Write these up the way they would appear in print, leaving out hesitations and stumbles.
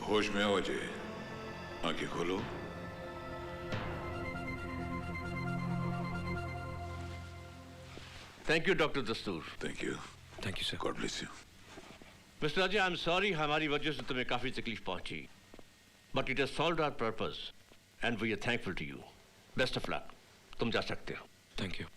होश में आओ अजय, आंखें खोलो। Thank you doctor Dastur. Thank you. Thank you sir. God bless you. Mister Ajay, I am sorry हमारी वजह से तुम्हें काफी तकलीफ पहुंची, but it has solved our purpose and we are thankful to you. Best of luck, तुम जा सकते हो। Thank you.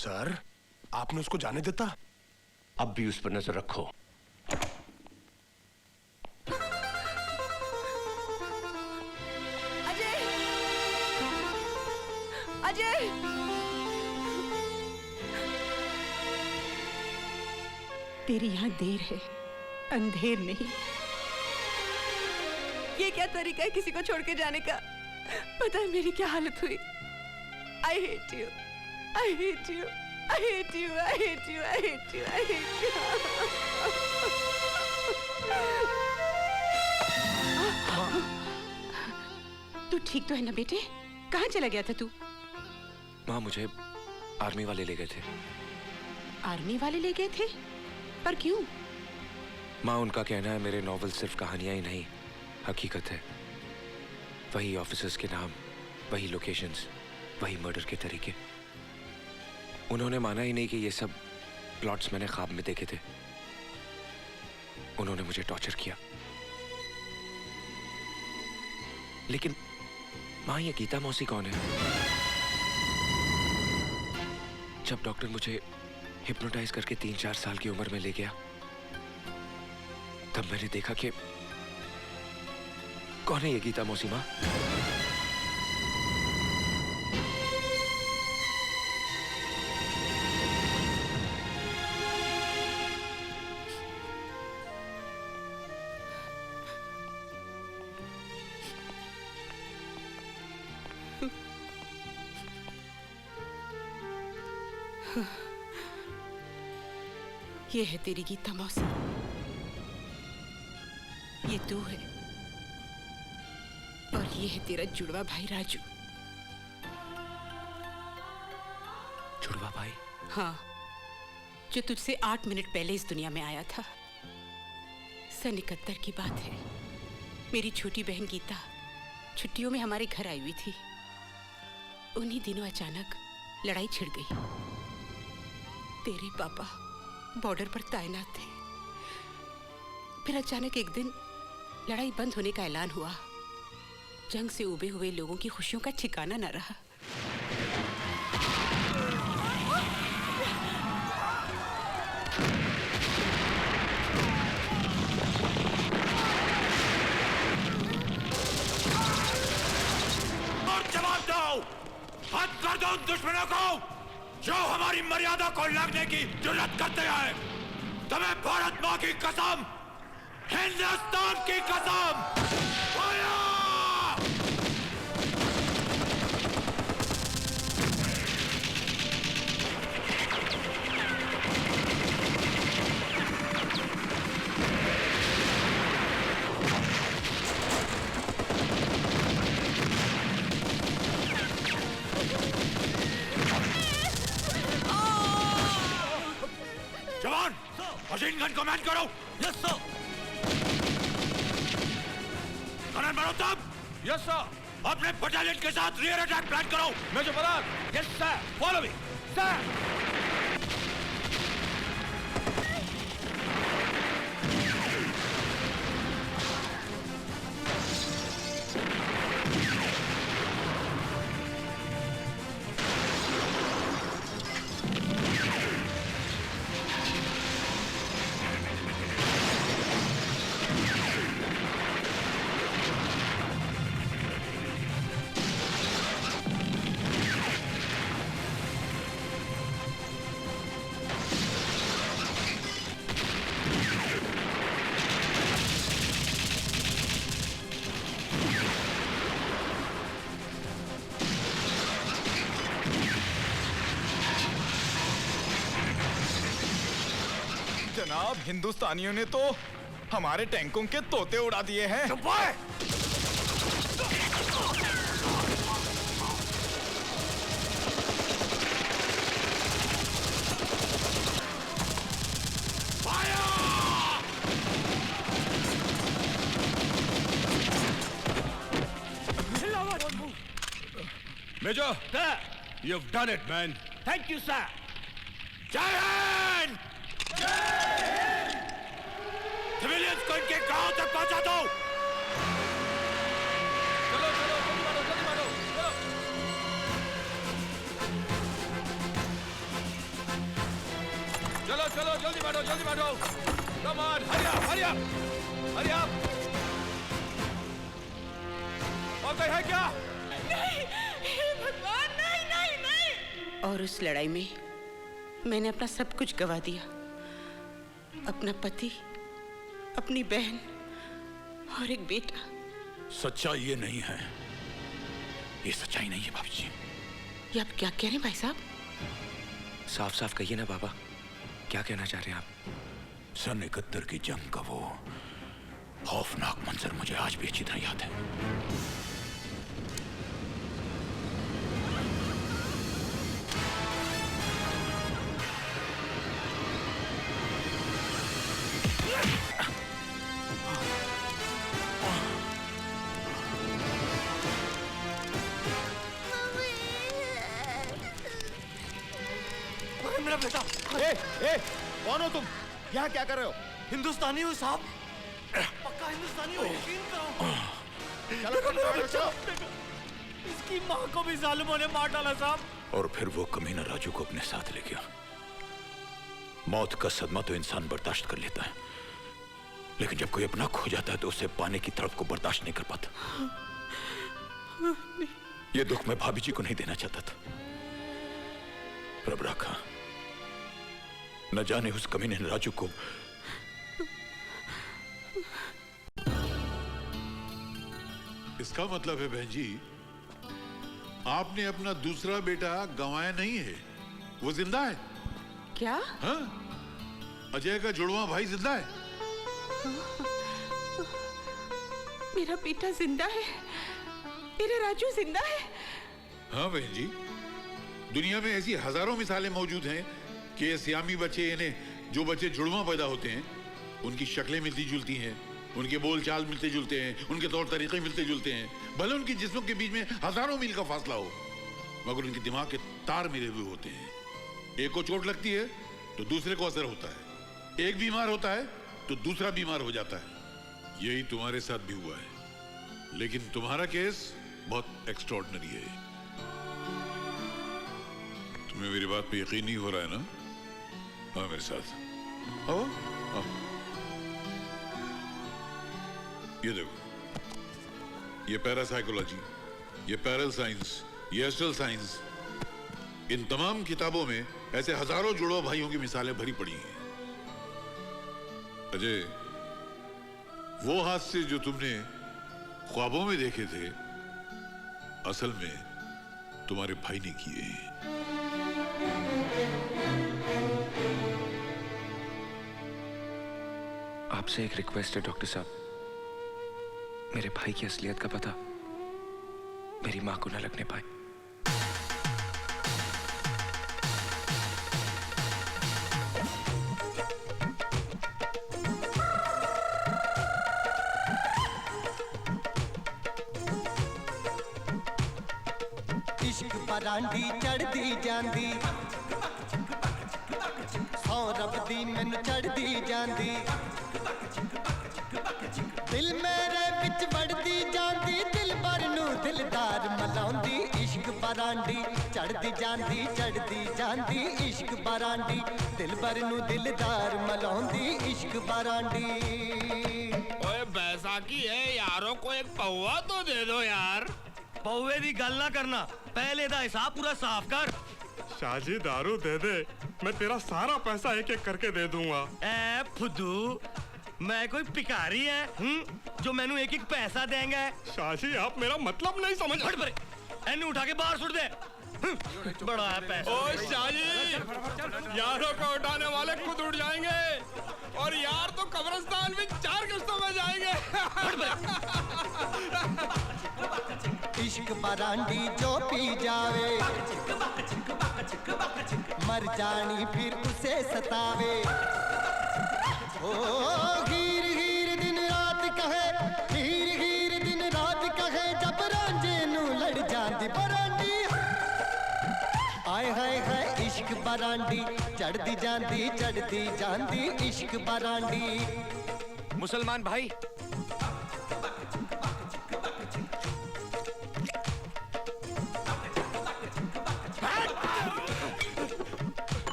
सर, आपने उसको जाने देता? अब भी उस पर नजर रखो। अजय! तेरी यहां देर है, अंधेर नहीं। ये क्या तरीका है किसी को छोड़ के जाने का? पता है मेरी क्या हालत हुई? I hate you, I hate you, I hate you, I hate you, I hate you, I hate you. तू ठीक तो है ना बेटे? कहाँ चला गया था तू? माँ, मुझे आर्मी वाले ले गए थे। आर्मी वाले ले गए थे? पर क्यों? माँ, उनका कहना है मेरे नॉवेल सिर्फ कहानियां ही नहीं, हकीकत है। वही ऑफिसर्स के नाम, वही लोकेशंस, वही मर्डर के तरीके। उन्होंने माना ही नहीं कि ये सब प्लॉट्स मैंने ख्वाब में देखे थे। उन्होंने मुझे टॉर्चर किया। लेकिन माँ, ये गीता मौसी कौन है? जब डॉक्टर मुझे हिप्नोटाइज करके 3-4 साल की उम्र में ले गया, तब मैंने देखा कि कौन है ये गीता मौसी माँ? ये है तेरी गीता मौसी, ये तू है, और ये है तेरा जुड़वा भाई राजू। जुड़वा भाई? हाँ, जो तुझसे 8 मिनट पहले इस दुनिया में आया था। सन 71 की बात है। मेरी छोटी बहन गीता छुट्टियों में हमारे घर आई हुई थी। उन्हीं दिनों अचानक लड़ाई छिड़ गई। तेरे पापा बॉर्डर पर तैनात थे। फिर अचानक एक दिन लड़ाई बंद होने का ऐलान हुआ। जंग से उबे हुए लोगों की खुशियों का ठिकाना न रहा। और जवाब दो, हद कर दो उन दुश्मनों को जो हमारी मर्यादा को लगने की जुर्रत करते हैं। तुम्हें भारत माँ की कसम, हिंदुस्तान की कसम। जवान, मशीन गन को मैन करो। Yes sir. Kanan Marottam. Yes sir. अपने बटालियन के साथ रियर अटैक प्लान करो। Major Parag. Yes sir. Follow me sir. जनाब, हिंदुस्तानियों ने तो हमारे टैंकों के तोते उड़ा दिए हैं। Major, Sir! you've done it, man. Thank you, sir! जय हिंद! सिविलियंस को इनके गांव तक पहुंचा दो। चलो चलो जल्दी मारो चलो। चलो चलो जल्दी मारो। Come on, hurry up. और कोई है क्या? और उस लड़ाई में मैंने अपना सब कुछ गवा दिया, अपना पति, अपनी बहन और एक बेटा। सच्चाई ये नहीं है, ये सच्चाई नहीं है भाभी जी। ये आप क्या कह रहे हैं भाई साहब? साफ साफ कहिए ना बाबा, क्या कहना चाह रहे हैं आप? सन 71 की जंग का वो खौफनाक मंजर मुझे आज भी अच्छी तरह याद है। मेरा बेटा। कौन हो तुम? यहाँ क्या कर रहे हो? हिंदुस्तानी हूँ साहब, पक्का हिंदुस्तानी हूँ, यकीन करो। चलो। इसकी माँ को भी जालिमों ने मार डाला साहब। और फिर वो कमीना राजू को अपने साथ ले गया। मौत का सदमा तो इंसान बर्दाश्त कर लेता है, लेकिन जब कोई अपना खो जाता है तो उसे पाने की तड़प को बर्दाश्त नहीं कर पाता। ये दुख मैं भाभी जी को नहीं देना चाहता था, पर अब रखा। न जाने उस कमीने ने राजू को इसका मतलब है बहन जी, आपने अपना दूसरा बेटा गंवाया नहीं है, वो जिंदा है। क्या? हाँ? अजय का जुड़वा भाई जिंदा है। मेरा बेटा जिंदा है, मेरा राजू जिंदा है। हाँ बहन जी, दुनिया में ऐसी हजारों मिसालें मौजूद हैं कि ये सियामी बच्चे, यानी जो बच्चे जुड़वा पैदा होते हैं, उनकी शक्लें मिलती जुलती हैं, उनके बोल चाल मिलते जुलते हैं, उनके तौर तरीके मिलते जुलते हैं। भले उनके जिस्मों के बीच में हजारों मील का फासला हो, मगर उनके दिमाग के तार मिले हुए होते हैं। एक को चोट लगती है तो दूसरे को असर होता है, एक बीमार होता है तो दूसरा बीमार हो जाता है। यही तुम्हारे साथ भी हुआ है, लेकिन तुम्हारा केस बहुत एक्स्ट्रॉर्डिनरी है। तुम्हें मेरी बात पे यकीन नहीं हो रहा है ना? हाँ मेरे साथ आओ। ये देखो, ये पैरासाइकोलॉजी, ये पैरल साइंस, ये एस्ट्रल साइंस, इन तमाम किताबों में ऐसे हजारों जुड़वा भाइयों की मिसालें भरी पड़ी हैं। अजय, वो हादसे जो तुमने ख्वाबों में देखे थे, असल में तुम्हारे भाई ने किए हैं। आपसे एक रिक्वेस्ट है डॉक्टर साहब, मेरे भाई की असलियत का पता मेरी मां को न लगने पाए। इश्क परांडी चढ़दी जांदी, सौ रब दी मैनू चढ़दी जांदी, दिल मेरे विच वड़दी जांदी, दिल भर नू दिलदार मलाउंदी। इश्क परांडी चढ़दी जांदी, इश्क परांडी दिल भर नू दिलदार मलाउंदी। इश्क परांडी। ओए बैसाखी है, यारों को एक पौवा तो दे दो यार। पौवे दी गल ना करना, पहले दा हिसाब पूरा साफ कर। शाजी दारू दे दे, मैं तेरा सारा पैसा एक एक करके दे दूंगा। ए फुद्दू, मैं कोई भिखारी है जो मैनू एक एक पैसा देंगे? शाजी आप मेरा मतलब नहीं समझ। हट परे, एनू उठा के बाहर सुट दे। बड़ा है पैसा। ओ शाजी, यारों को उठाने वाले खुद उठ जाएंगे, और यार तो कब्रिस्तान में 4 किस्तों में जाएंगे। इश्क परांडी जो पी जावे, मर जानी फिर उसे सतावे। ओ हीर हीर दिन रात कहे, हीर हीर दिन रात कहे, जब रांझे नू लड़ जांदी परांडी। बरांडी चढ़दी जांदी इश्क बरांडी। मुसलमान भाई,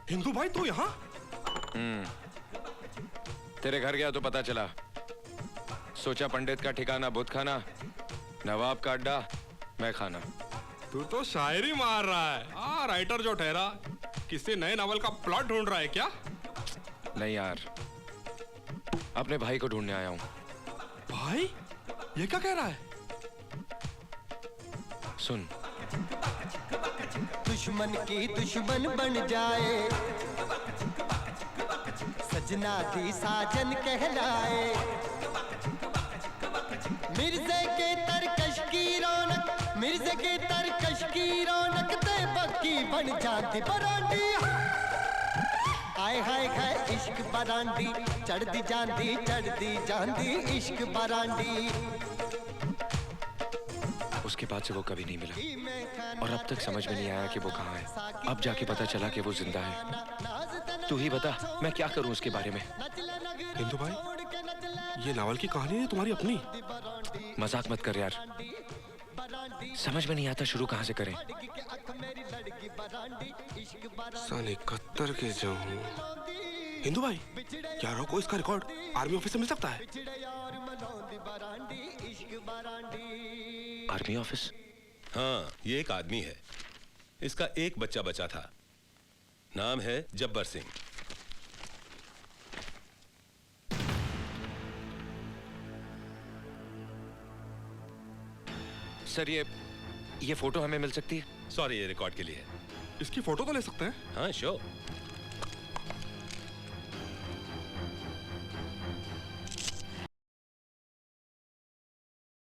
हिंदू भाई तू यहाँ? तेरे घर गया तो पता चला। सोचा पंडित का ठिकाना बुत खाना, नवाब का अड्डा मैं खाना। तू तो शायरी मार रहा है। राइटर जो ठहरा, किसी नए नॉवल का प्लॉट ढूंढ रहा है क्या? नहीं यार, अपने भाई को ढूंढने आया हूँ। भाई ये क्या कह रहा है? सुन। दुश्मन की दुश्मन बन जाए, सजना दी साजन कहलाए। मिर्जे के तरकश की रौनक, मिर्जे के तरकश की रौनक ते बक्की बन जाती बरांडी। आए हाय हाय इश्क बरांडी चढ़दी जांदी इश्क बरांडी। उसके बाद से वो कभी नहीं मिला और अब तक समझ में नहीं आया कि वो कहाँ है। अब जाके पता चला कि वो जिंदा है। तू ही बता मैं क्या करूं उसके बारे में। हिंदू भाई, ये नावल की कहानी है तुम्हारी अपनी? मजाक मत कर यार, समझ में नहीं आता शुरू कहाँ से करें। सन 71 के जो हूँ। हिंदू भाई, यारों को इसका रिकॉर्ड आर्मी ऑफिस से मिल सकता है? Army office? हाँ, ये एक आदमी है। इसका एक बच्चा बचा था, नाम है जब्बर सिंह। सर ये फोटो हमें मिल सकती है? सॉरी, ये रिकॉर्ड के लिए है। इसकी फोटो तो ले सकते हैं? हाँ श्योर।